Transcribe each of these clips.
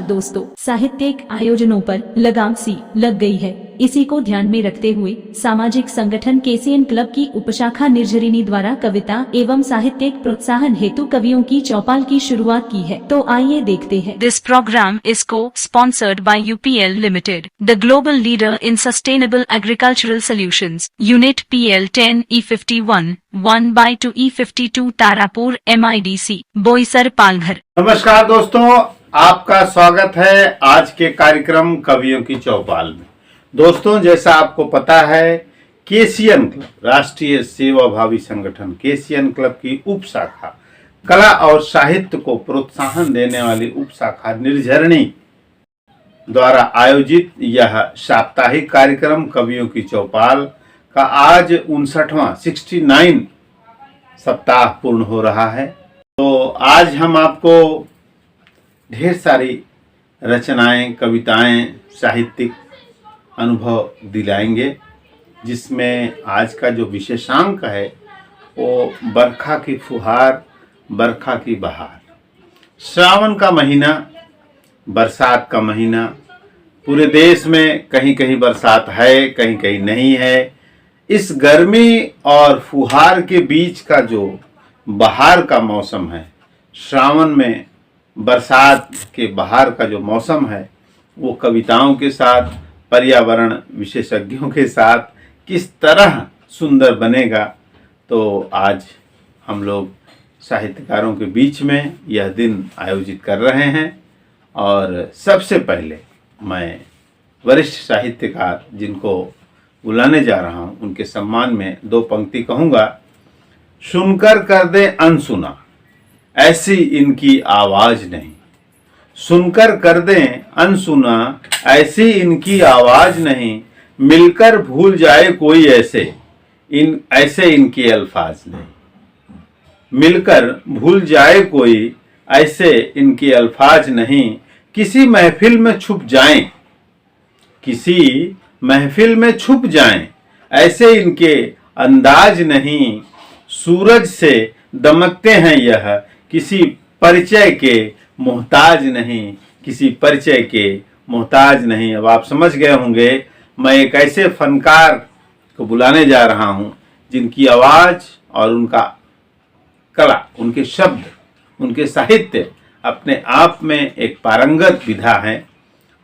दोस्तों, साहित्यिक आयोजनों पर लगाम सी लग गई है। इसी को ध्यान में रखते हुए सामाजिक संगठन केसीएन क्लब की उपशाखा निर्झरिणी द्वारा कविता एवं साहित्यिक प्रोत्साहन हेतु कवियों की चौपाल की शुरुआत की है। तो आइए देखते हैं। दिस प्रोग्राम इज को sponsored by UPL limited, the global leader in sustainable agricultural solutions, unit PL 10 E51 1/2 E52 Tarapur MIDC Boisar Palghar. नमस्कार दोस्तों, आपका स्वागत है आज के कार्यक्रम कवियों की चौपाल में। दोस्तों, जैसा आपको पता है, केसीएन क्लब राष्ट्रीय सेवाभावी संगठन केसीएन क्लब की उपशाखा, कला और साहित्य को प्रोत्साहन देने वाली उपशाखा निर्झरिणी द्वारा आयोजित यह साप्ताहिक कार्यक्रम कवियों की चौपाल का आज 59वां 69 सप्ताह पूर्ण हो रहा है। तो आज हम आपको ढेर सारी रचनाएं, कविताएं, साहित्यिक अनुभव दिलाएंगे, जिसमें आज का जो विशेषांक है वो बरखा की फुहार, बरखा की बहार। श्रावण का महीना, बरसात का महीना, पूरे देश में कहीं कहीं बरसात है, कहीं कहीं नहीं है। इस गर्मी और फुहार के बीच का जो बहार का मौसम है, श्रावण में बरसात के बहार का जो मौसम है, वो कविताओं के साथ, पर्यावरण विशेषज्ञों के साथ किस तरह सुंदर बनेगा। तो आज हम लोग साहित्यकारों के बीच में यह दिन आयोजित कर रहे हैं। और सबसे पहले मैं वरिष्ठ साहित्यकार जिनको बुलाने जा रहा हूँ, उनके सम्मान में दो पंक्ति कहूँगा। सुनकर कर दे अनसुना, ऐसी इनकी आवाज नहीं। सुनकर कर दें अनसुना, ऐसी इनकी आवाज नहीं। मिलकर भूल जाए कोई ऐसे इनके अल्फाज नहीं। मिलकर भूल जाए कोई ऐसे इनके अल्फाज नहीं। किसी महफिल में छुप जाएं, किसी महफिल में छुप जाएं, ऐसे इनके अंदाज नहीं। सूरज से दमकते हैं यह, किसी परिचय के मोहताज नहीं, किसी परिचय के मोहताज नहीं। अब आप समझ गए होंगे, मैं एक ऐसे फनकार को बुलाने जा रहा हूं जिनकी आवाज और उनका कला, उनके शब्द, उनके साहित्य अपने आप में एक पारंगत विधा है।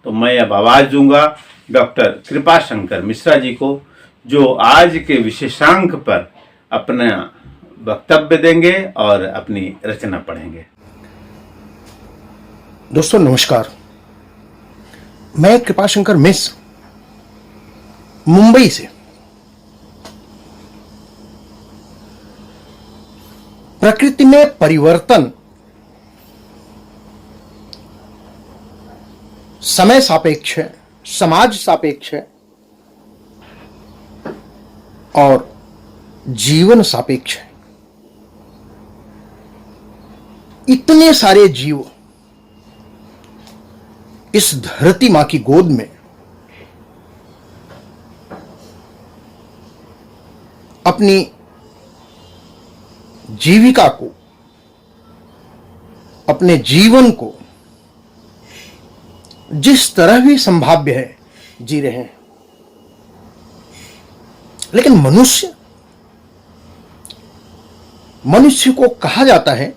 तो मैं अब आवाज दूंगा डॉक्टर कृपाशंकर मिश्रा जी को, जो आज के विशेषांक पर अपना वक्तव्य देंगे और अपनी रचना पढ़ेंगे। दोस्तों नमस्कार, मैं कृपाशंकर मिश्र मुंबई से प्रकृति में परिवर्तन समय सापेक्ष है, समाज सापेक्ष है और जीवन सापेक्ष है। इतने सारे जीव इस धरती मां की गोद में अपनी जीविका को, अपने जीवन को जिस तरह भी संभाव्य है जी रहे हैं। लेकिन मनुष्य को कहा जाता है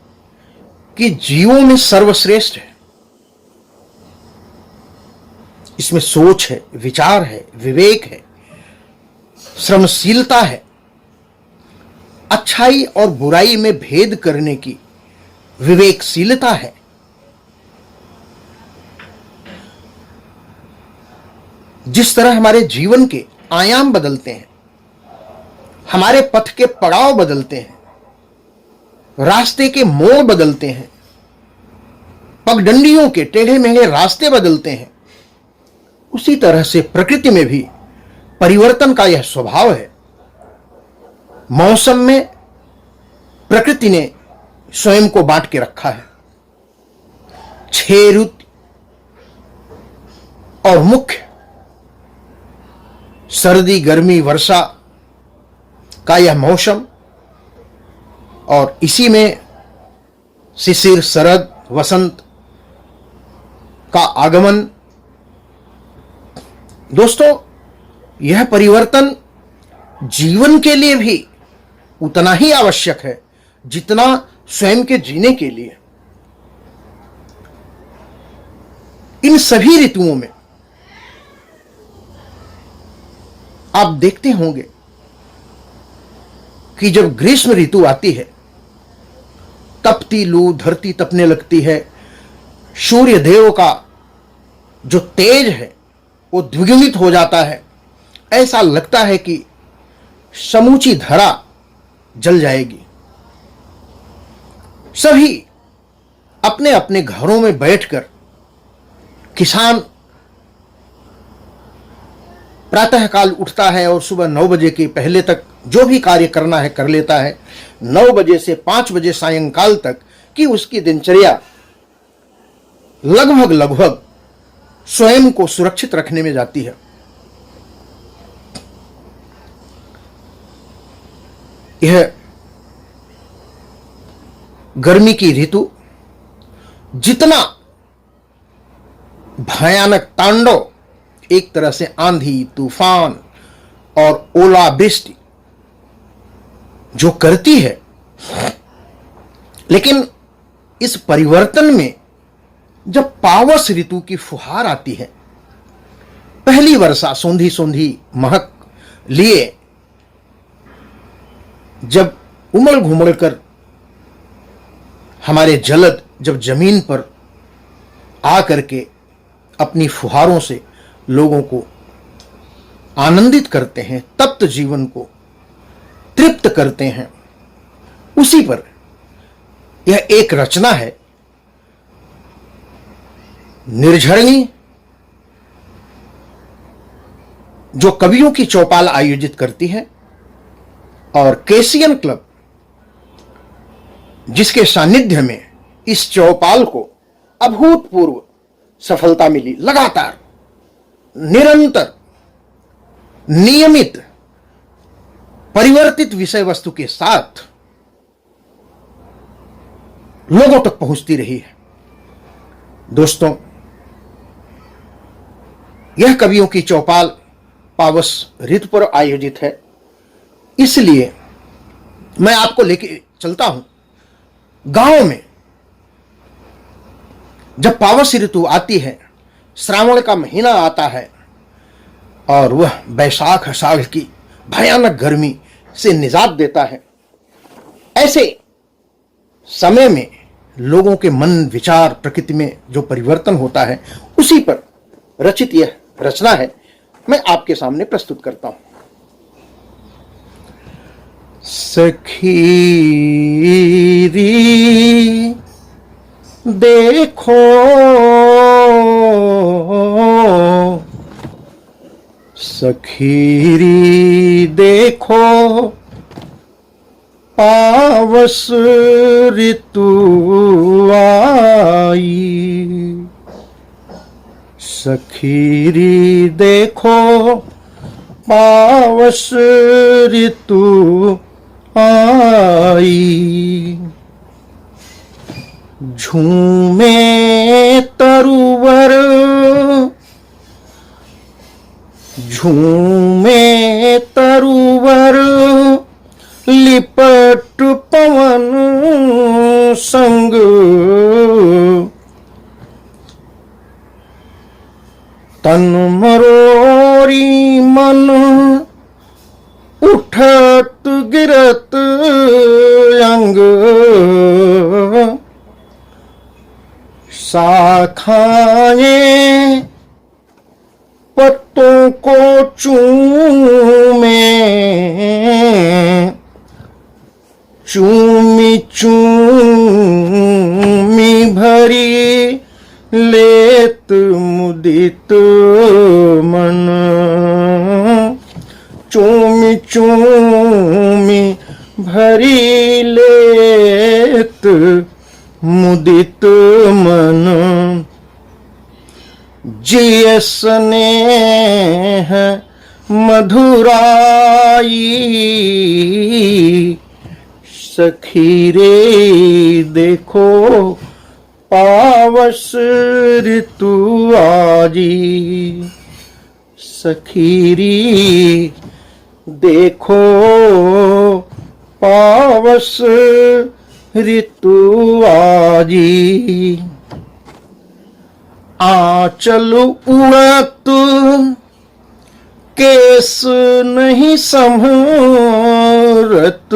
कि जीवों में सर्वश्रेष्ठ है। इसमें सोच है, विचार है, विवेक है, श्रमशीलता है, अच्छाई और बुराई में भेद करने की विवेकशीलता है। जिस तरह हमारे जीवन के आयाम बदलते हैं, हमारे पथ के पड़ाव बदलते हैं, रास्ते के मोड़ बदलते हैं, पगडंडियों के टेढ़े मेढ़े रास्ते बदलते हैं, उसी तरह से प्रकृति में भी परिवर्तन का यह स्वभाव है। मौसम में प्रकृति ने स्वयं को बांट के रखा है। 6 ऋतु और मुख्य सर्दी, गर्मी, वर्षा का यह मौसम, और इसी में शिशिर, शरद, वसंत का आगमन। दोस्तों, यह परिवर्तन जीवन के लिए भी उतना ही आवश्यक है जितना स्वयं के जीने के लिए। इन सभी ऋतुओं में आप देखते होंगे कि जब ग्रीष्म ऋतु आती है, तपती लू धरती तपने लगती है, सूर्य देव का जो तेज है वो द्विगुणित हो जाता है। ऐसा लगता है कि समूची धरा जल जाएगी। सभी अपने अपने घरों में बैठकर, किसान प्रातःकाल उठता है और सुबह 9 बजे के पहले तक जो भी कार्य करना है कर लेता है। 9 बजे से 5 बजे सायंकाल तक की उसकी दिनचर्या लगभग स्वयं को सुरक्षित रखने में जाती है। यह गर्मी की ऋतु जितना भयानक तांडव, एक तरह से आंधी तूफान और ओलावृष्टि जो करती है, लेकिन इस परिवर्तन में जब पावस ऋतु की फुहार आती है, पहली वर्षा सोंधी सोंधी महक लिए जब उमड़ घुमड़ कर हमारे जलद जब जमीन पर आ करके अपनी फुहारों से लोगों को आनंदित करते हैं, तप्त जीवन को तृप्त करते हैं, उसी पर यह एक रचना है निर्झरणी, जो कवियों की चौपाल आयोजित करती है। और केसियन क्लब, जिसके सानिध्य में इस चौपाल को अभूतपूर्व सफलता मिली। लगातार निरंतर नियमित परिवर्तित विषय वस्तु के साथ लोगों तक पहुंचती रही है। दोस्तों, यह कवियों की चौपाल पावस ऋतु पर आयोजित है, इसलिए मैं आपको लेके चलता हूं गांव में। जब पावस ऋतु आती है, श्रावण का महीना आता है और वह बैसाख अषाढ़ की भयानक गर्मी से निजात देता है, ऐसे समय में लोगों के मन विचार प्रकृति में जो परिवर्तन होता है, उसी पर रचित यह रचना है, मैं आपके सामने प्रस्तुत करता हूं। सखी री देखो सखीरी देखो पावस ऋतु आई। सखीरी देखो पावस ऋतु आई। झूमे तरुवर झूमे तरुवर लिपट पवन संग। तन मरोरी मन उठत गिरत अंग। शाखाएं पत्तों को चूमे। चूमी चूमी भरी लेत मुदित मन। चूमी चूमी भरी लेत मुदित मन। जिय स्नेह मधुराई। सखी रे देखो पावस ऋतु आजी, सखीरी देखो पावस ऋतु आजी। आंचल उड़त केस नहीं संभरत,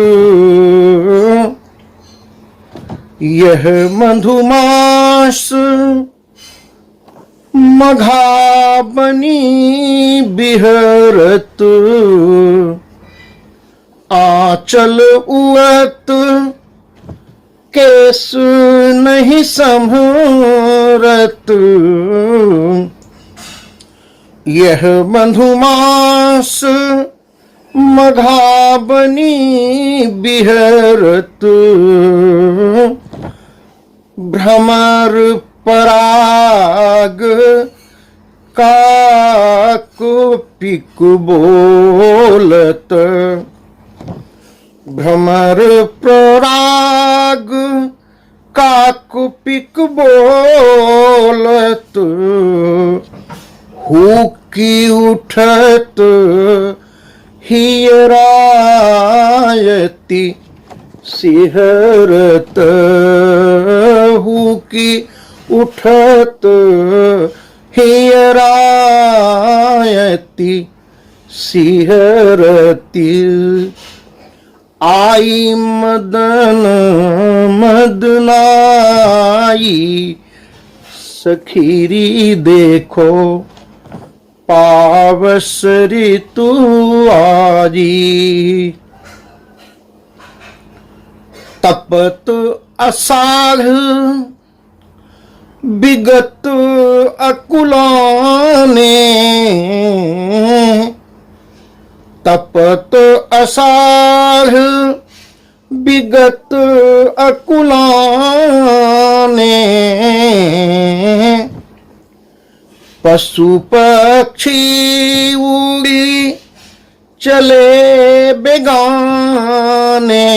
यह मधुमास मघा बनी बिहरत। आंचल उड़त केस नहीं संभरत, यह मधुमास मघा बनी बिहरत। भ्रमर पराग काक पिक बोलत, भ्रमर पराग काक पिक बोलत। हुकी उठत हियरायती सिहरत, हुकी उठत हियरायती सिहरती। आई मदन मदनाई, सखीरी देखो पावस ऋतु आजी। तपत अषाढ़ विगत अकुलाने, तपत अषाढ़ विगत अकुलाने। पशु पक्षी उड़ी चले बेगाने,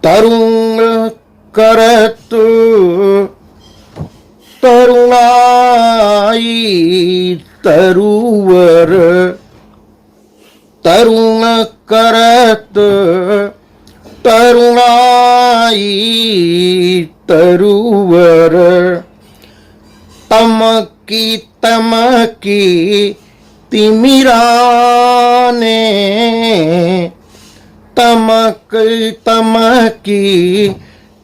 तरुण करत तरुणाई तरुवर, तरुण करत तरुणाई तरुवर। तमकी तमकी तिमिराने, तमक तमकी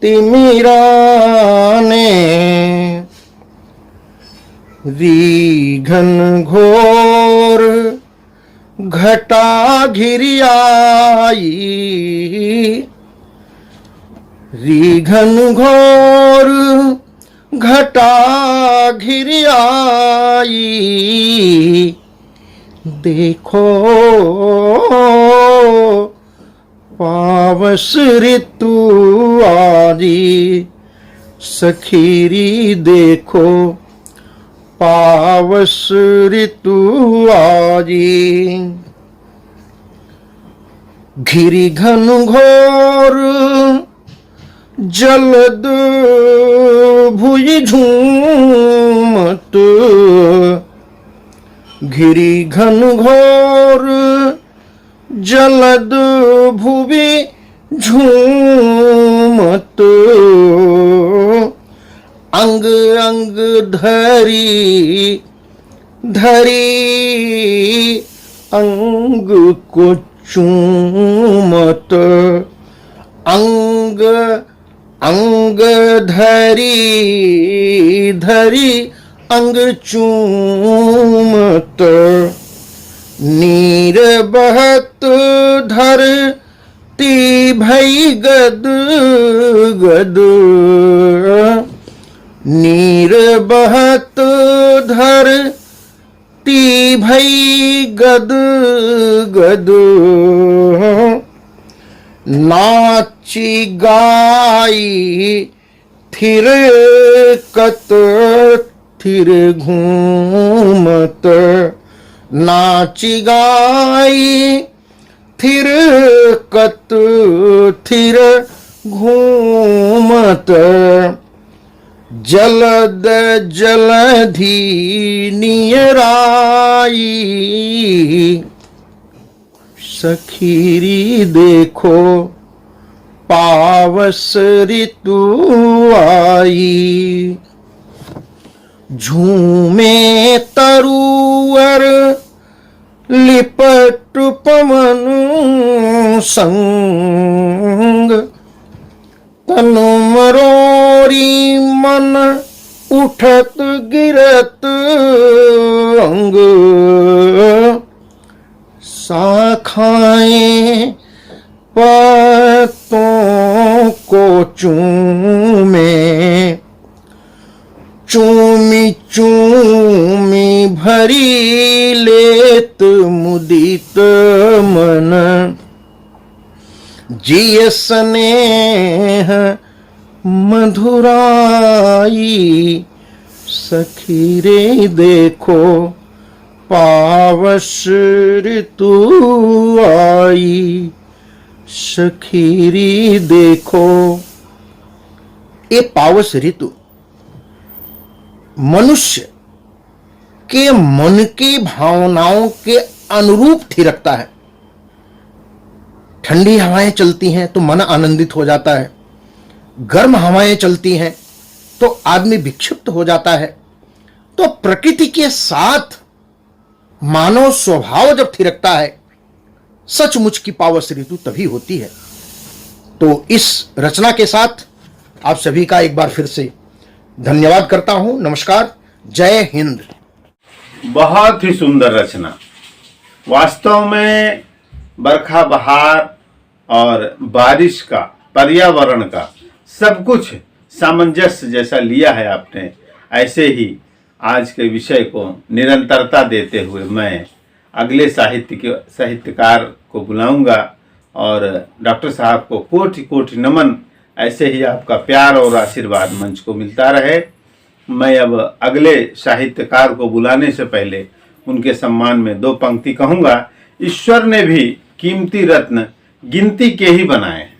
तिमिराने। रीघन घोर घटा घिरियाई, रीघन घोर घटा घिरियाई। देखो पावस ऋतु आजी, सखीरी देखो पावस ऋतु आजी। घिरि घन घोर जलद भुज झूमत, घिरि घन घोर जलद भुवि झूमत। अंग अंग धरी धरी अंग को चूमत, अंग अंग धरी धरी अंग चूमत। नीर बहत धरती भई गद गद, नीर बहत धरती भई गद गद। नाची गाई थिर कत थिर घूमत, नाची गाई थिर कत थिर घूमत जलद जलधि नियराई। सखीरी देखो पावस ऋतु आई। झूमे तरुवर लिपट पवन संग। तनु मरोरी मन उठत गिरत अंग। शाखाएं पत्तों को चूमे। चूमी चूमी भरी लेत मुदित मन। जिय स्नेह मधुराई। सखी रे देखो पावस ऋतु आई। सखी रे देखो, ये पावस ऋतु मनुष्य के मन की भावनाओं के अनुरूप थिरकता है। ठंडी हवाएं चलती हैं तो मन आनंदित हो जाता है। गर्म हवाएं चलती हैं तो आदमी विक्षिप्त हो जाता है। तो प्रकृति के साथ मानव स्वभाव जब थिरकता है, सचमुच की पावस ऋतु तभी होती है। तो इस रचना के साथ आप सभी का एक बार फिर से धन्यवाद करता हूं। नमस्कार, जय हिंद। बहुत ही सुंदर रचना। वास्तव में बरखा, बहार और बारिश का, पर्यावरण का सब कुछ सामंजस्य जैसा लिया है आपने। ऐसे ही आज के विषय को निरंतरता देते हुए मैं अगले साहित्यकार को बुलाऊंगा और डॉक्टर साहब को कोटि कोटि नमन। ऐसे ही आपका प्यार और आशीर्वाद मंच को मिलता रहे। मैं अब अगले साहित्यकार को बुलाने से पहले उनके सम्मान में दो पंक्ति कहूँगा। ईश्वर ने भी कीमती रत्न गिनती के ही बनाए हैं।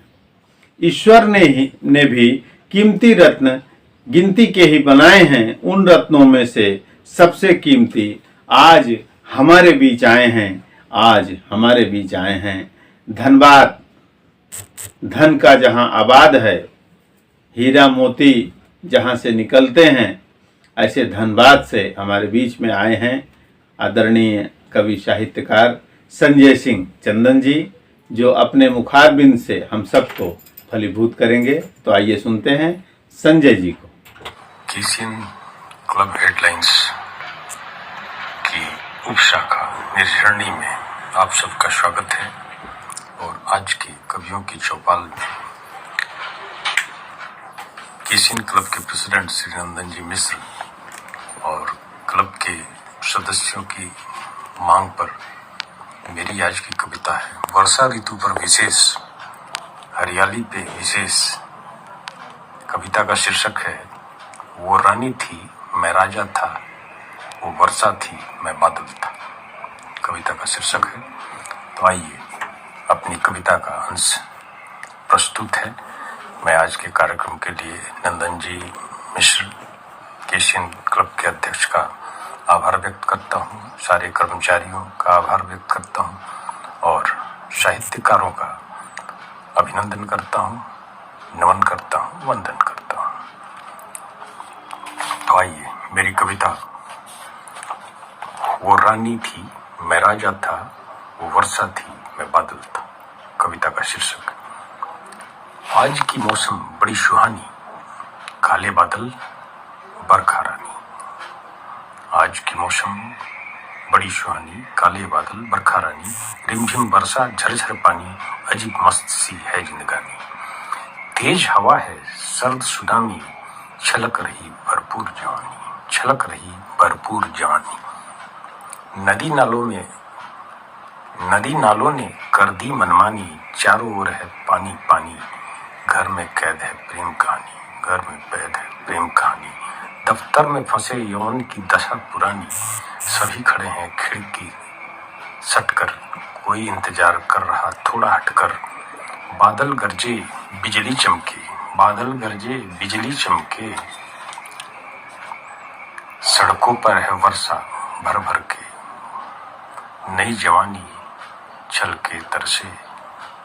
ईश्वर ने भी कीमती रत्न गिनती के ही बनाए हैं। उन रत्नों में से सबसे कीमती आज हमारे बीच आए हैं। आज हमारे बीच आए हैं। धनबाद, धन का जहाँ आबाद है, हीरा मोती जहाँ से निकलते हैं, ऐसे धनबाद से हमारे बीच में आए हैं आदरणीय कवि साहित्यकार संजय सिंह चंदन जी, जो अपने मुखारबिंद से हम सबको फलीभूत करेंगे। तो आइए सुनते हैं संजय जी को। केसीएन क्लब हेडलाइंस की उपशाखा निर्झरणी में आप सबका स्वागत है। और आज के कवियों की चौपाल में केसीएन क्लब के प्रेसिडेंट श्री नंदन जी मिश्र और क्लब के सदस्यों की मांग पर मेरी आज की कविता है। वर्षा ऋतु पर विशेष, हरियाली पे विशेष। कविता का शीर्षक है वो रानी थी मैं राजा था, वो वर्षा थी मैं बादल था। कविता का शीर्षक है। तो आइए, अपनी कविता का अंश प्रस्तुत है। मैं आज के कार्यक्रम के लिए नंदन जी मिश्र, केसीएन क्लब के अध्यक्ष का आभार व्यक्त करता हूँ, सारे कर्मचारियों का आभार व्यक्त करता हूँ और साहित्यकारों का अभिनंदन करता हूँ, नमन करता हूँ, वंदन करता हूँ। तो आइए, मेरी कविता वो रानी थी मैं राजा था, वो वर्षा थी मैं बादल था। कविता का शीर्षक। आज की मौसम बड़ी सुहानी, काले बादल बरखा रानी। आज की मौसम बड़ी सुहानी, काले बादल बरखा रानी। रिमझिम बरसा, झरझर पानी, अजीब मस्त सी है जिंदगानी। तेज हवा है सर्द सुदामी, छलक रही भरपूर जवानी, छलक रही भरपूर जवानी। नदी नालों ने कर दी मनमानी, चारों ओर है पानी पानी। घर में कैद है प्रेम कहानी, घर में कैद है प्रेम कहानी। दफ्तर में फंसे यौवन की दशा पुरानी, सभी खड़े हैं खिड़की सटकर, कोई इंतजार कर रहा थोड़ा हटकर। बादल गरजे बिजली चमके, बादल गरजे, बिजली चमके, सड़कों पर है वर्षा भर भर के, नई जवानी छलके तरसे,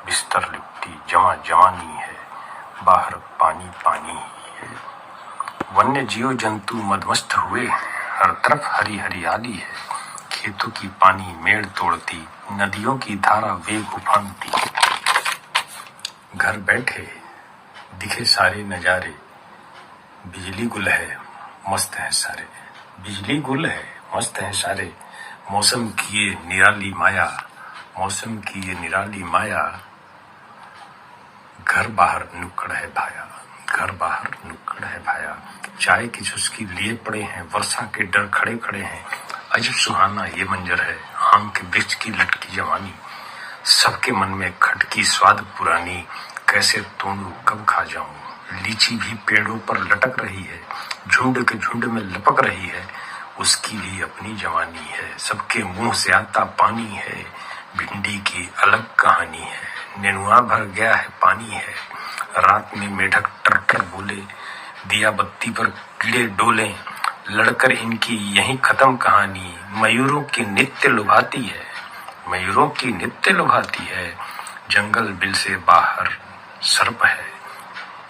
बिस्तर लिपटी जमा जवानी है, बाहर पानी पानी ही है। वन्य जीव जंतु मदमस्त हुए, हर तरफ हरी हरियाली है, खेतों की पानी मेड़ तोड़ती, नदियों की धारा वेग उफानती। घर बैठे दिखे सारे नजारे, बिजली गुल है मस्त है सारे, बिजली गुल है मस्त है सारे, मौसम की ये निराली माया, मौसम की ये निराली माया, घर बाहर नुक्कड़ है भाया, घर बाहर नुक्कड़ है भाया। चाय की चुस्की लिए पड़े हैं, वर्षा के डर खड़े खड़े हैं, अजब सुहाना ये मंजर है, आम के वृक्ष की लटकी जवानी, सबके मन में खटकी स्वाद पुरानी, कैसे तोड़ूं कब खा जाऊं। लीची भी पेड़ों पर लटक रही है, झुंड के झुंड में लपक रही है, उसकी भी अपनी जवानी है, सबके मुंह से आता पानी है, भिंडी की अलग कहानी है, नेनुआ भर गया है पानी है, रात में मेढक टरटर बोले, दिया बत्ती पर कीड़े डोले, लड़कर इनकी यही खत्म कहानी, मयूरों की नित्य लुभाती है, मयूरों की नित्य लुभाती है, जंगल बिल से बाहर सर्प है,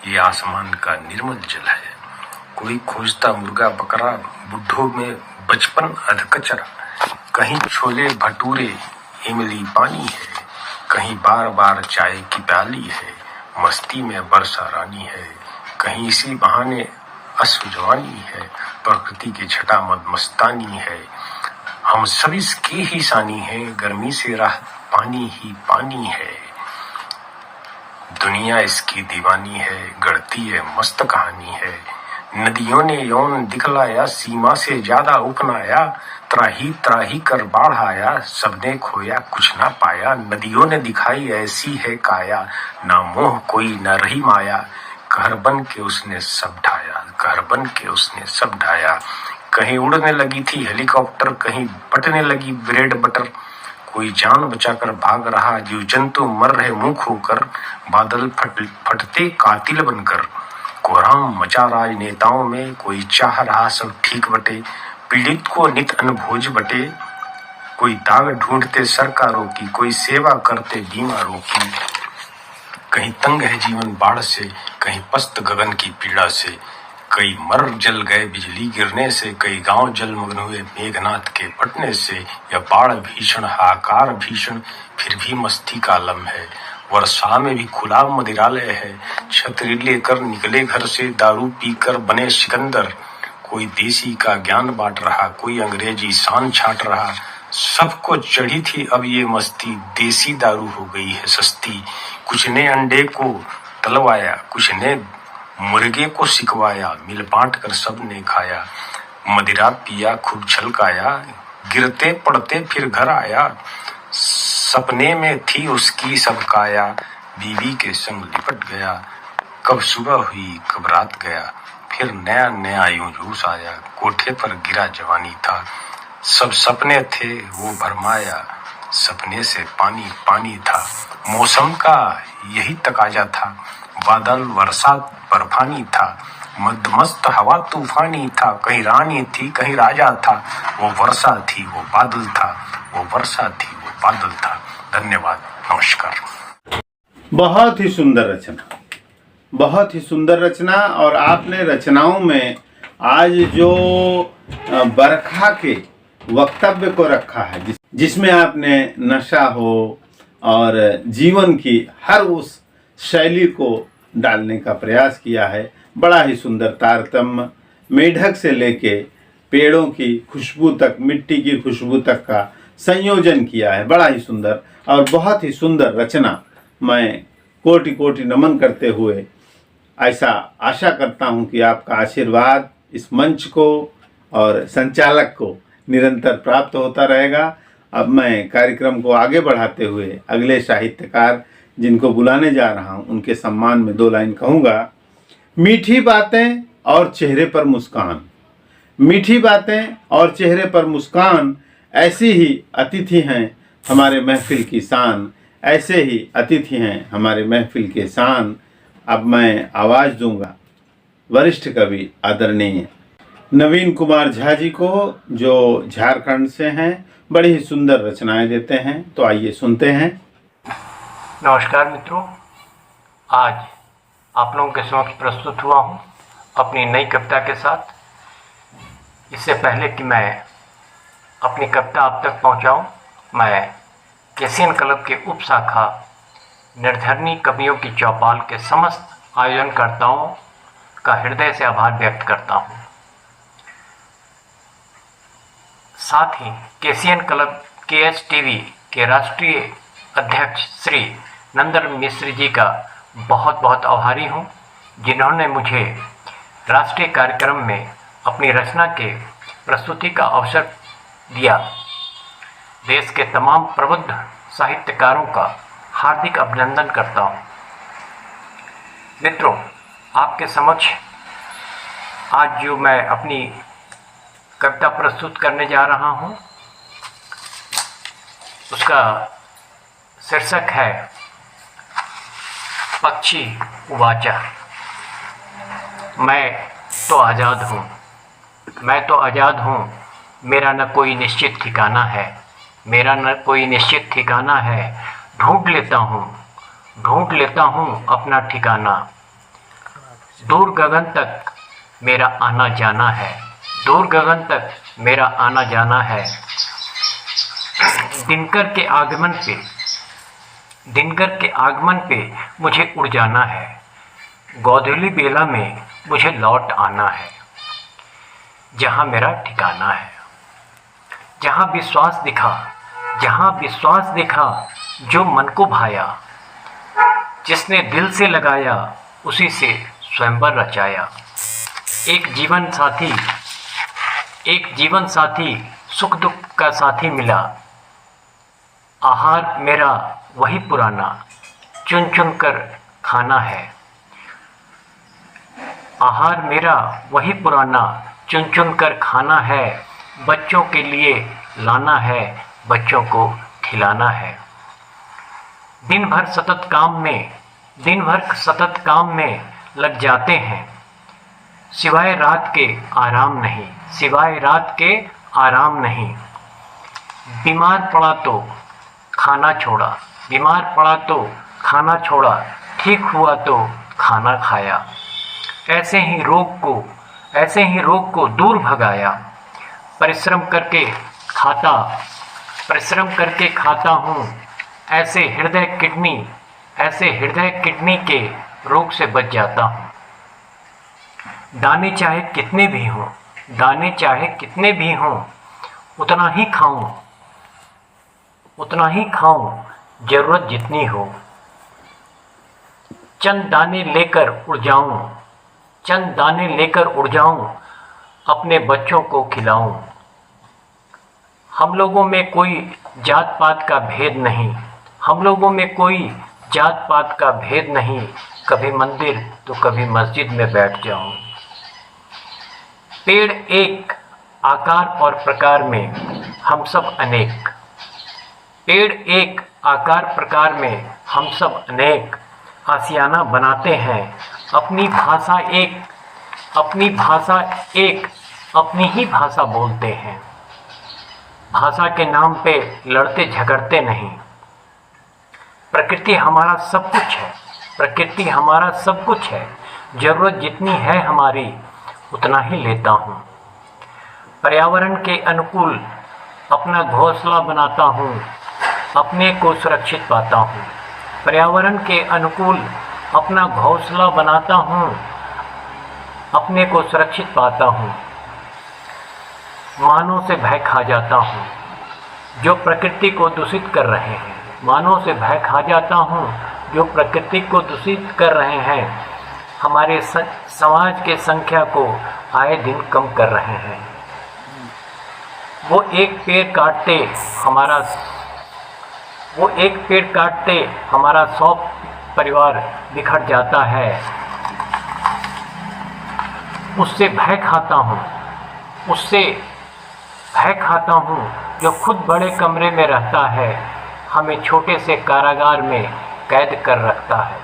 ये आसमान का निर्मल जल है, कोई खोजता मुर्गा बकरा, बुढ़ों में बचपन अधकचरा, कहीं छोले भटूरे इमली पानी है, कहीं बार बार चाय की प्याली है, मस्ती में बरसा रानी है, कहीं इसी बहाने अश्वजवानी है, प्रकृति की छटा मद मस्तानी है, हम सब इसकी ही सानी है, गर्मी से राहत पानी ही पानी है, दुनिया इसकी दीवानी है, गढ़ती है मस्त कहानी है, नदियों ने यौन दिखलाया, सीमा से ज्यादा उपनाया, त्राही त्राही कर बाढ़ आया, सबने खोया कुछ ना पाया, नदियों ने दिखाई ऐसी है काया, ना मोह कोई न रही माया, कहर बन के उसने सब ढाया, कहर बन के उसने सब ढाया, कहीं उड़ने लगी थी हेलीकॉप्टर, कहीं बटने लगी ब्रेड बटर, कोई जान बचाकर भाग रहा, जीव जंतु मर रहे मुंह खोकर, बादल फटते कातिल बनकर, कोहराम मचा राजनेताओं में, कोई चाह रहा सब ठीक बटे, पीड़ित को नित अनभोज बटे, कोई दाग ढूंढते सरकारों की, कोई सेवा करते बीमारों की, कहीं तंग है जीवन बाढ़ से, कहीं पस्त गगन की पीड़ा से, कई मर जल गए बिजली गिरने से, कई गांव जलमग्न हुए मेघनाथ के फटने से, यह बाढ़ भीषण हाहाकार भीषण, फिर भी मस्ती का आलम है, वर्षा में भी खुला मदिरालय है, छतरी लेकर निकले घर से, दारू पीकर बने सिकंदर, कोई देसी का ज्ञान बांट रहा, कोई अंग्रेजी शान छाट रहा, सबको चढ़ी थी अब ये मस्ती, देसी दारू हो गई है सस्ती, कुछ ने अंडे को तलवाया, कुछ ने मुर्गे को सिकवाया, मिल बांट कर सबने खाया, मदिरा पिया खूब छलकाया, गिरते पड़ते फिर घर आया, सपने में थी उसकी सब काया, बीवी के संग लिपट गया, कब सुबह हुई कब रात गया, फिर नया नया यूं जोश आया, कोठे पर गिरा जवानी था, सब सपने थे वो भरमाया, सपने से पानी पानी था, मौसम का यही तकाजा था, बादल वर्षा बर्फानी था, मदमस्त हवा तूफानी था, कहीं रानी थी कहीं राजा था, वो वर्षा थी वो बादल था, वो वर्षा थी वो बादल था। धन्यवाद, नमस्कार। बहुत ही सुंदर रचना, बहुत ही सुंदर रचना। और आपने रचनाओं में आज जो बरखा के वक्तव्य को रखा है, जिसमें आपने नशा हो और जीवन की हर उस शैली को डालने का प्रयास किया है, बड़ा ही सुंदर तारतम्य, मेढक से लेके पेड़ों की खुशबू तक, मिट्टी की खुशबू तक का संयोजन किया है, बड़ा ही सुंदर और बहुत ही सुंदर रचना। मैं कोटि कोटि नमन करते हुए ऐसा आशा करता हूं कि आपका आशीर्वाद इस मंच को और संचालक को निरंतर प्राप्त होता रहेगा। अब मैं कार्यक्रम को आगे बढ़ाते हुए अगले साहित्यकार जिनको बुलाने जा रहा हूं उनके सम्मान में 2 लाइन कहूँगा। मीठी बातें और चेहरे पर मुस्कान, मीठी बातें और चेहरे पर मुस्कान, ऐसी ही अतिथि हैं हमारे महफिल की शान, ऐसे ही अतिथि हैं हमारे महफिल के शान। अब मैं आवाज दूंगा वरिष्ठ कवि आदरणीय नवीन कुमार झा जी को, जो झारखंड से हैं, बड़ी ही सुंदर रचनाएं देते हैं। तो आइए सुनते हैं। नमस्कार मित्रों, आज आप लोगों के समक्ष प्रस्तुत हुआ हूँ अपनी नई कविता के साथ। इससे पहले कि मैं अपनी कविता आप तक पहुँचाऊँ, मैं केसीएन क्लब के उप शाखा निर्धरणी कवियों की चौपाल के समस्त आयोजनकर्ताओं का हृदय से आभार व्यक्त करता हूँ। साथ ही केसीएन क्लब KHTV के राष्ट्रीय अध्यक्ष श्री नंदन मिश्र जी का बहुत बहुत आभारी हूँ, जिन्होंने मुझे राष्ट्रीय कार्यक्रम में अपनी रचना के प्रस्तुति का अवसर दिया। देश के तमाम प्रबुद्ध साहित्यकारों का हार्दिक अभिनंदन करता हूँ। मित्रों, आपके समक्ष आज जो मैं अपनी कविता प्रस्तुत करने जा रहा हूँ, उसका शीर्षक है पक्षी उवाचा। मैं तो आज़ाद हूँ, मैं तो आज़ाद हूँ, मेरा न कोई निश्चित ठिकाना है, मेरा न कोई निश्चित ठिकाना है। ढूंढ लेता हूँ अपना ठिकाना। दूर गगन तक मेरा आना जाना है, दूर गगन तक मेरा आना जाना है। दिनकर के आगमन पे मुझे उड़ जाना है, गोधूली बेला में मुझे लौट आना है। जहाँ मेरा ठिकाना है, जहाँ विश्वास दिखा जो मन को भाया, जिसने दिल से लगाया उसी से स्वयंवर रचाया। एक जीवन साथी सुख दुख का साथी मिला। आहार मेरा वही पुराना, चुन चुन कर खाना है। आहार मेरा वही पुराना, चुन चुन कर खाना है। बच्चों के लिए लाना है, बच्चों को खिलाना है। दिन भर सतत काम में लग जाते हैं, सिवाय रात के आराम नहीं। बीमार पड़ा तो खाना छोड़ा, ठीक हुआ तो खाना खाया। ऐसे ही रोग को दूर भगाया। परिश्रम करके खाता हूँ, ऐसे हृदय किडनी के रोग से बच जाता हूँ। दाने चाहे कितने भी हों, उतना ही खाऊं, जरूरत जितनी हो। चंद दाने लेकर उड़ जाऊं, अपने बच्चों को खिलाऊं। हम लोगों में कोई जात पात का भेद नहीं, कभी मंदिर तो कभी मस्जिद में बैठ जाऊं। पेड़ एक आकार और प्रकार में हम सब अनेक, आशियाना बनाते हैं। अपनी ही भाषा बोलते हैं। भाषा के नाम पे लड़ते झगड़ते नहीं। प्रकृति हमारा सब कुछ है। जरूरत जितनी है हमारी, उतना ही लेता हूँ। पर्यावरण के अनुकूल अपना घोंसला बनाता हूँ, अपने को सुरक्षित पाता हूँ। पर्यावरण के अनुकूल अपना घोंसला बनाता हूँ, अपने को सुरक्षित पाता हूँ। मानव से भय खा जाता हूँ, जो प्रकृति को दूषित कर रहे हैं। हमारे समाज के संख्या को आए दिन कम कर रहे हैं। वो एक पेड़ काटते हमारा 100 परिवार बिखर जाता है। उससे भय खाता हूँ जो खुद बड़े कमरे में रहता है, हमें छोटे से कारागार में कैद कर रखता है।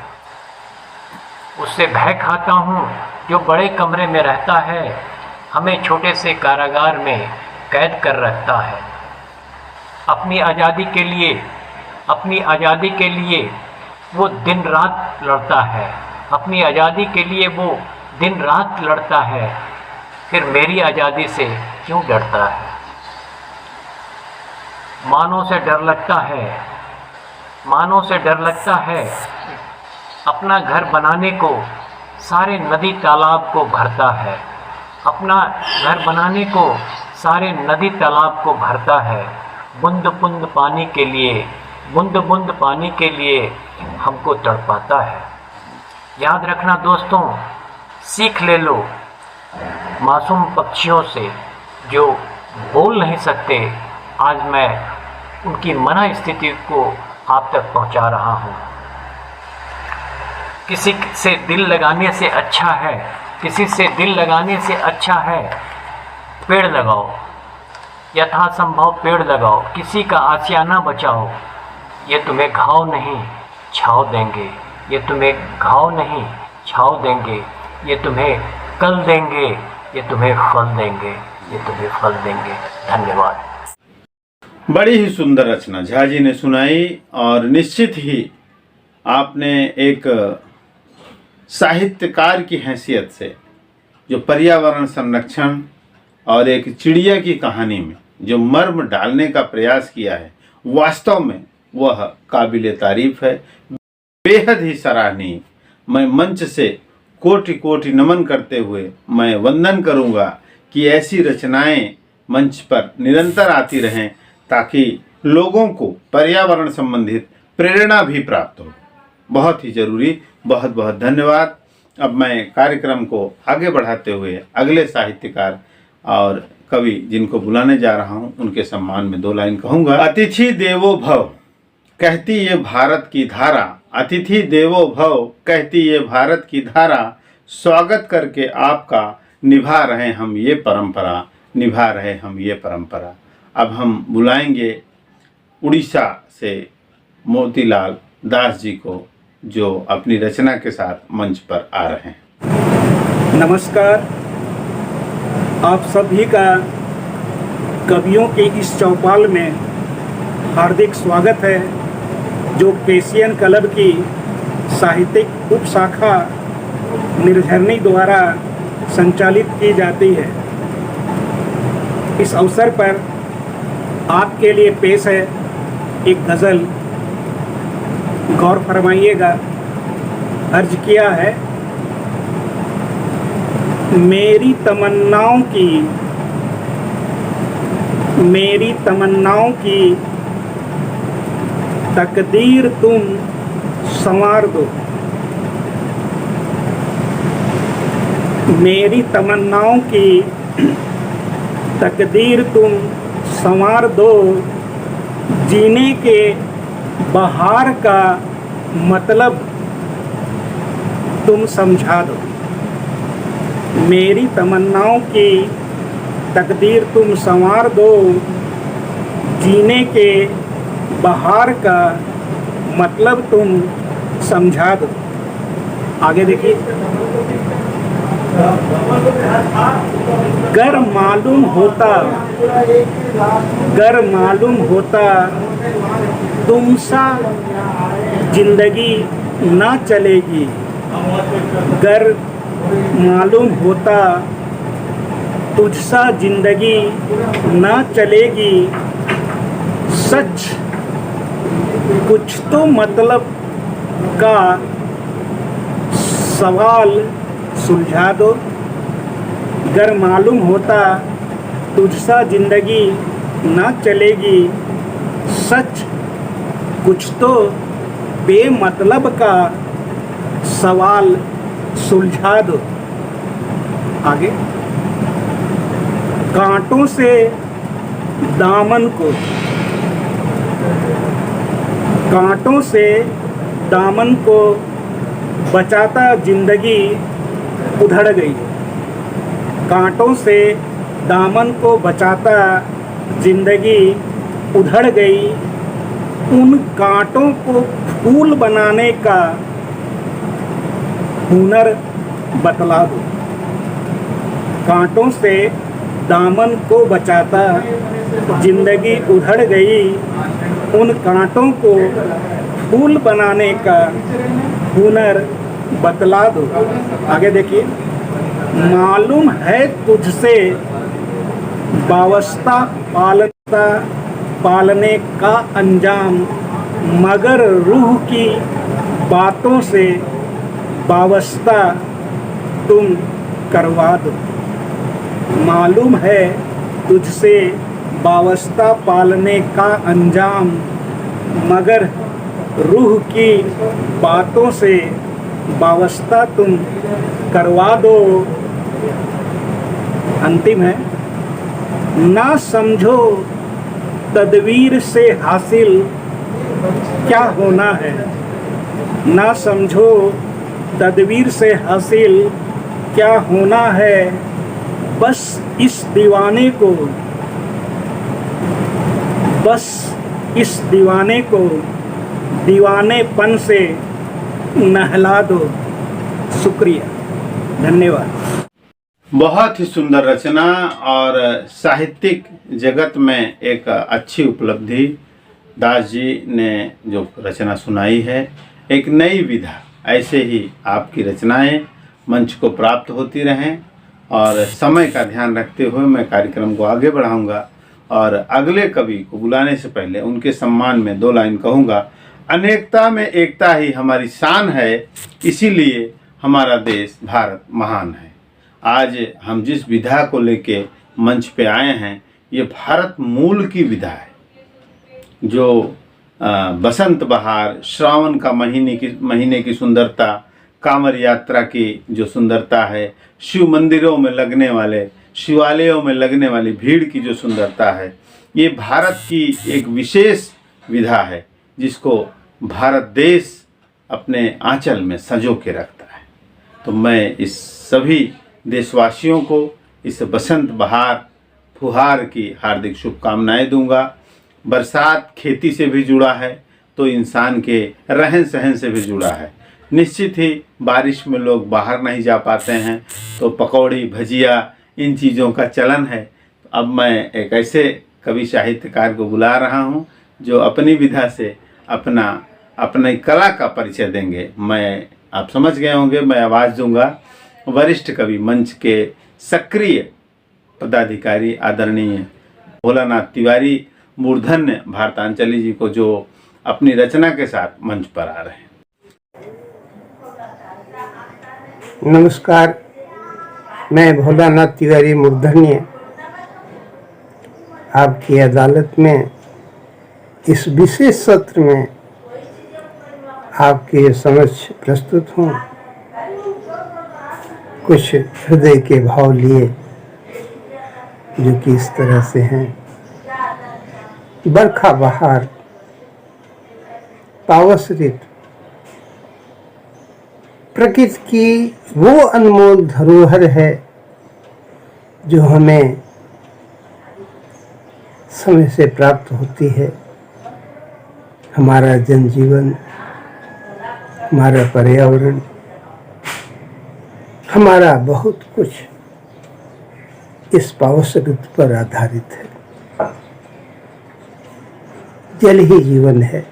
उससे भय खाता हूँ जो बड़े कमरे में रहता है, हमें छोटे से कारागार में कैद कर रखता है। अपनी आज़ादी के लिए वो दिन रात लड़ता है, अपनी आज़ादी के लिए वो दिन रात लड़ता है, फिर मेरी आज़ादी से क्यों डरता है? मानों से डर लगता है, अपना घर बनाने को सारे नदी तालाब को भरता है, अपना घर बनाने को सारे नदी तालाब को भरता है। बूंद बूंद पानी के लिए हमको तड़पाता है। याद रखना दोस्तों, सीख ले लो मासूम पक्षियों से जो बोल नहीं सकते। आज मैं उनकी मना स्थिति को आप तक पहुंचा रहा हूं। किसी से दिल लगाने से अच्छा है पेड़ लगाओ, यथासंभव पेड़ लगाओ, किसी का आशियाना बचाओ। ये तुम्हें घाव नहीं छाव देंगे, ये तुम्हें घाव नहीं छाव देंगे, ये तुम्हें कल देंगे, ये तुम्हें फल देंगे। धन्यवाद। बड़ी ही सुंदर रचना झा जी ने सुनाई और निश्चित ही आपने एक साहित्यकार की हैसियत से जो पर्यावरण संरक्षण और एक चिड़िया की कहानी में जो मर्म डालने का प्रयास किया है, वास्तव में वह काबिले तारीफ है, बेहद ही सराहनीय। मैं मंच से कोटि कोटि नमन करते हुए मैं वंदन करूंगा कि ऐसी रचनाएं मंच पर निरंतर आती रहें ताकि लोगों को पर्यावरण संबंधित प्रेरणा भी प्राप्त हो। बहुत ही जरूरी। बहुत बहुत धन्यवाद। अब मैं कार्यक्रम को आगे बढ़ाते हुए अगले साहित्यकार और कवि जिनको बुलाने जा रहा हूं उनके सम्मान में 2 लाइन कहूंगा। अतिथि देवो भव कहती ये भारत की धारा, अतिथि देवो भव कहती ये भारत की धारा, स्वागत करके आपका निभा रहे हम ये परंपरा। अब हम बुलाएंगे उड़ीसा से मोतीलाल दास जी को जो अपनी रचना के साथ मंच पर आ रहे हैं। नमस्कार, आप सभी का कवियों के इस चौपाल में हार्दिक स्वागत है जो केसीएन क्लब की साहित्यिक उप शाखा निर्झरनी द्वारा संचालित की जाती है। इस अवसर पर आपके लिए पेश है एक गज़ल, गौर फरमाइएगा। अर्ज किया है, मेरी तमन्नाओं की तकदीर तुम संवार दो, मेरी तमन्नाओं की तकदीर तुम संवार दो, जीने के बहार का मतलब तुम समझा दो। मेरी तमन्नाओं की तकदीर तुम संवार दो, जीने के बहार का मतलब तुम समझा दो। आगे देखिए, गर मालूम होता तुमसा जिंदगी ना चलेगी, गर मालूम होता तुझसा जिंदगी ना चलेगी, सच कुछ तो मतलब का सवाल सुलझा दो। गर मालूम होता तुझसा जिंदगी ना चलेगी, सच कुछ तो बेमतलब का सवाल सुलझा दो। आगे, कांटों से दामन को बचाता जिंदगी उधड़ गई, कांटों से दामन को बचाता जिंदगी उधड़ गई, उन कांटों को फूल बनाने का हुनर बतला दो। कांटों से दामन को बचाता जिंदगी उधड़ गई, उन कांटों को फूल बनाने का हुनर बतला दो। आगे देखिए, मालूम है तुझसे वाबस्ता पालने का अंजाम, मगर रूह की बातों से वाबस्ता तुम करवा दो। मालूम है तुझसे वाबस्ता पालने का अंजाम, मगर रूह की बातों से वाबस्ता तुम करवा दो। अंतिम है, ना समझो तदवीर से हासिल क्या होना है, ना समझो तदवीर से हासिल क्या होना है, बस इस दीवाने को दीवानेपन से नहला दो। शुक्रिया, धन्यवाद। बहुत ही सुंदर रचना और साहित्यिक जगत में एक अच्छी उपलब्धि दास जी ने जो रचना सुनाई है। एक नई विधा, ऐसे ही आपकी रचनाएं मंच को प्राप्त होती रहें और समय का ध्यान रखते हुए मैं कार्यक्रम को आगे बढ़ाऊंगा। और अगले कवि को बुलाने से पहले उनके सम्मान में 2 लाइन कहूँगा। अनेकता में एकता ही हमारी शान है, इसीलिए हमारा देश भारत महान है। आज हम जिस विधा को लेके मंच पे आए हैं, ये भारत मूल की विधा है, जो बसंत बहार श्रावण का महीने की सुंदरता, कांवर यात्रा की जो सुंदरता है, शिव मंदिरों में लगने वाले, शिवालयों में लगने वाली भीड़ की जो सुंदरता है, ये भारत की एक विशेष विधा है जिसको भारत देश अपने आंचल में संजो के रखता है। तो मैं इस सभी देशवासियों को इस बसंत बहार फुहार की हार्दिक शुभकामनाएं दूंगा। बरसात खेती से भी जुड़ा है तो इंसान के रहन सहन से भी जुड़ा है। निश्चित ही बारिश में लोग बाहर नहीं जा पाते हैं तो पकौड़ी भजिया इन चीज़ों का चलन है। अब मैं एक ऐसे कवि साहित्यकार को बुला रहा हूँ जो अपनी विधा से अपनी कला का परिचय देंगे। मैं आप समझ गए होंगे, मैं आवाज़ दूंगा वरिष्ठ कवि मंच के सक्रिय पदाधिकारी आदरणीय भोलानाथ तिवारी मूर्धन्य भारतांचली जी को, जो अपनी रचना के साथ मंच पर आ रहे हैं। नमस्कार, मैं भोलानाथ तिवारी मूर्धन्य आपकी अदालत में इस विशेष सत्र में आपके समक्ष प्रस्तुत हूँ। कुछ हृदय के भाव लिए जो कि इस तरह से हैं। बरखा बहार पावस ऋतु प्रकृति की वो अनमोल धरोहर है जो हमें समय से प्राप्त होती है। हमारा जनजीवन, हमारा पर्यावरण, हमारा बहुत कुछ इस पावस ऋतु पर आधारित है। जल ही जीवन है,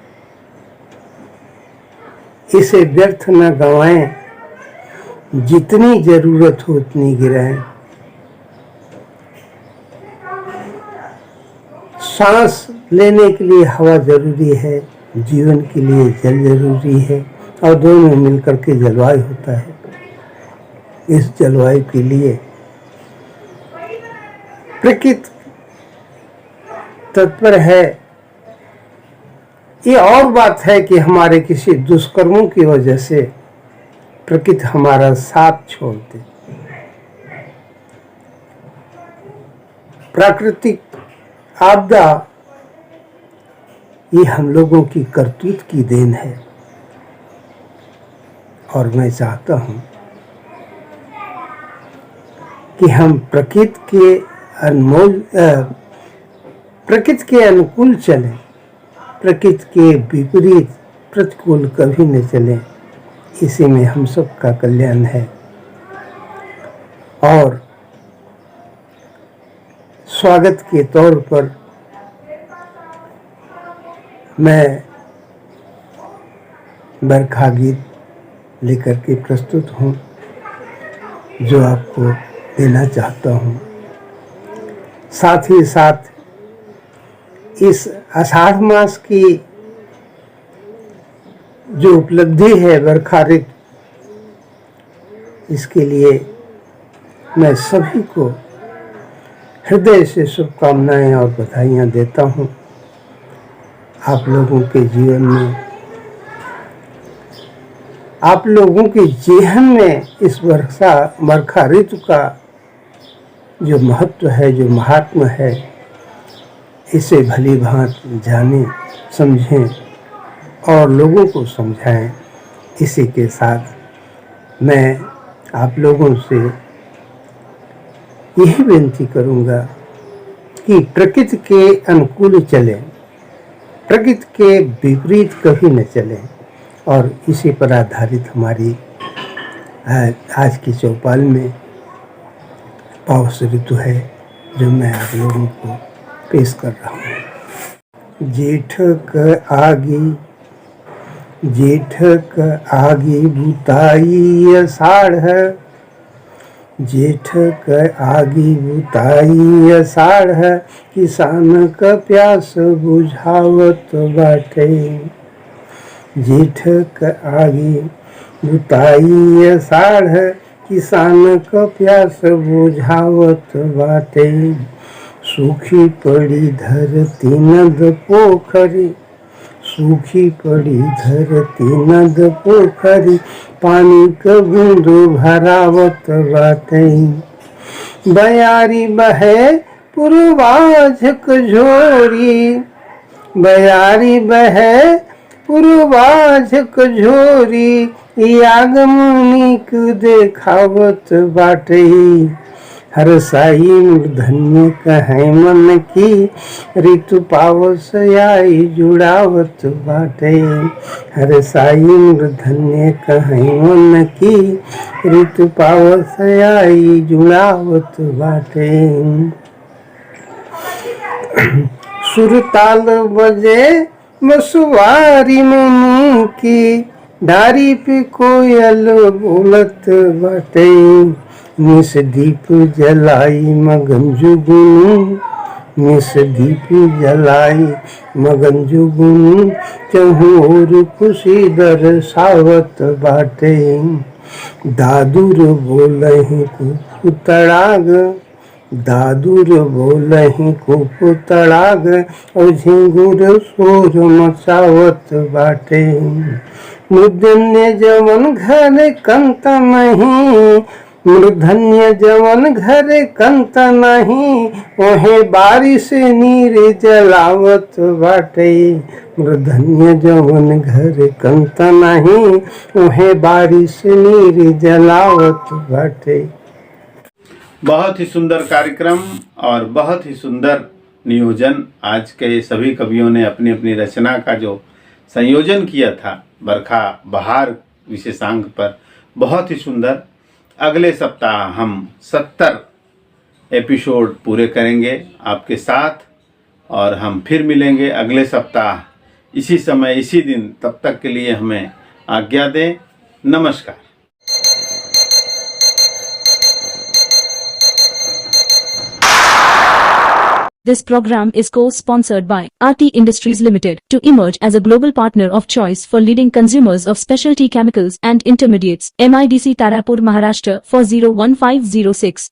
इसे व्यर्थ न गंवाएं, जितनी जरूरत हो उतनी गिराएं। सांस लेने के लिए हवा जरूरी है, जीवन के लिए जल जरूरी है और दोनों मिलकर के जलवायु होता है। इस जलवायु के लिए प्रकृति तत्पर है। ये और बात है कि हमारे किसी दुष्कर्मों की वजह से प्रकृति हमारा साथ छोड़ दे। प्राकृतिक आपदा ये हम लोगों की करतूत की देन है और मैं चाहता हूं कि हम प्रकृति के अनुकूल चलें, प्रकृति के विपरीत प्रतिकूल कभी न चलें। इसी में हम सब का कल्याण है। और स्वागत के तौर पर मैं बरखा गीत लेकर के प्रस्तुत हूँ, जो आपको देना चाहता हूँ। साथ ही साथ इस आषाढ़ मास की जो उपलब्धि है बरखा ऋतु, इसके लिए मैं सभी को हृदय से शुभकामनाएं और बधाइयाँ देता हूँ। आप लोगों के जीवन में, आप लोगों के जीवन में इस बरखा ऋतु का जो महत्व है, जो महात्मा है, इसे भली भांति जानें, समझें और लोगों को समझाएं। इसी के साथ मैं आप लोगों से यही विनती करूंगा कि प्रकृति के अनुकूल चलें, प्रकृति के विपरीत कभी न चलें। और इसी पर आधारित हमारी आज की चौपाल में पावस ऋतु है, जो मैं आप लोगों को पेश कर रहा हूँ। जेठ क आगी बुताई आषाढ़, जेठ क आगी बुताई आषाढ़, किसान क प्यास बुझावत बाटे। जेठ क आगी बुताई आषाढ़, किसान क प्यास बुझावत बाटे। सूखी पड़ी धरती नद पोखरी, सूखी पड़ी धरती नद पोखरी, पानी क बूंद भरावत बाटे। बयारी बहे पूर्वाझक झोरी, बयारी बहे पूर्वाझक झोरी, आगमनिक देखावत बाटे। हर साई मूर्धन्य कहे मन की, ऋतु पावस आई जुड़ावत बाटे। हर साई मूर्धन्य कहे मन की, ऋतु पावस आई जुड़ावत बाटे। सुरताल बजे मसुवारी मुनि की, डारी पे कोयल बोलत बाटे। निस दीप जलाई मगन जुगनू, निस दीप जलाई मगन जुगनू, चहुर खुशी दर्शावत बाटे। दादुर बोलहि कुपुतड़ाग, दादुर बोलहि कुपुतड़ाग, और झिंगुर शोर मचावत बाटे। मूर्धन्य जवन घर कंत नहीं, मूर्धन्य जवन घर कंत नहीं, ओहे बारिश नीर जलावत बाटे। मूर्धन्य जवन घर कंत नहीं, ओहे बारिश नीर जलावत बाटे। बहुत ही सुंदर कार्यक्रम और बहुत ही सुंदर नियोजन। आज के सभी कवियों ने अपनी अपनी रचना का जो संयोजन किया था बरखा बहार विशेषांक पर, बहुत ही सुंदर। अगले सप्ताह हम 70 एपिसोड पूरे करेंगे आपके साथ, और हम फिर मिलेंगे अगले सप्ताह इसी समय इसी दिन। तब तक के लिए हमें आज्ञा दें। नमस्कार। This program is co-sponsored by RT Industries Limited to emerge as a global partner of choice for leading consumers of specialty chemicals and intermediates. MIDC Tarapur, Maharashtra 401506.